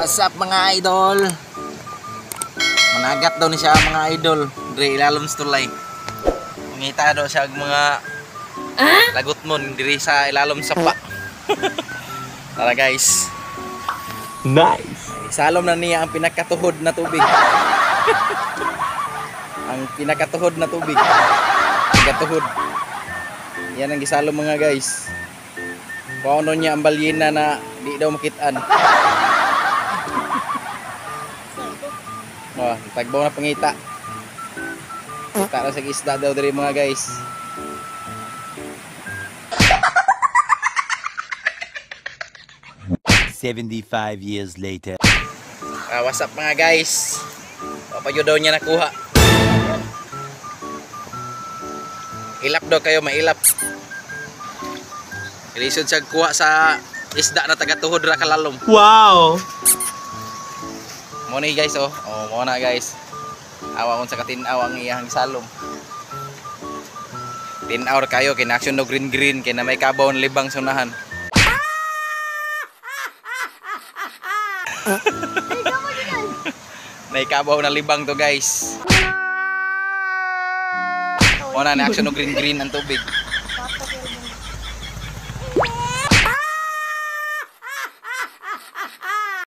What's up mga idol? Managat daw ni siya mga idol. Dre ilalom sa tulay. Mangita daw siya mga lagot mon diri sa ilalom sa pa. Tara guys. Nice. Salom na niya ang pinakatuhod na tubig. Ang pinakatuhod na tubig. Pinakatuhod. Yan ang gisalom mga guys. Pauno niya ang balyena na di daw makitaan. Oh, tagbaw na pangita. Kita na sa isda daw diri mga guys. $75 years later. What's up mga guys? Papayo daw niya nakuha. Ilap daw kayo, mailap. Ilisod siya kuha sa isda na taga-tuhod ra kalalom. Wow! Mo ni guys oh. Oh, mo na guys. Awa kon sa katinaw ang iyang salom. Tinaw kayo kay action no green kay na may kabaw na libang sunahan. May kabaw na libang to guys. Mo na action no green ang tubig.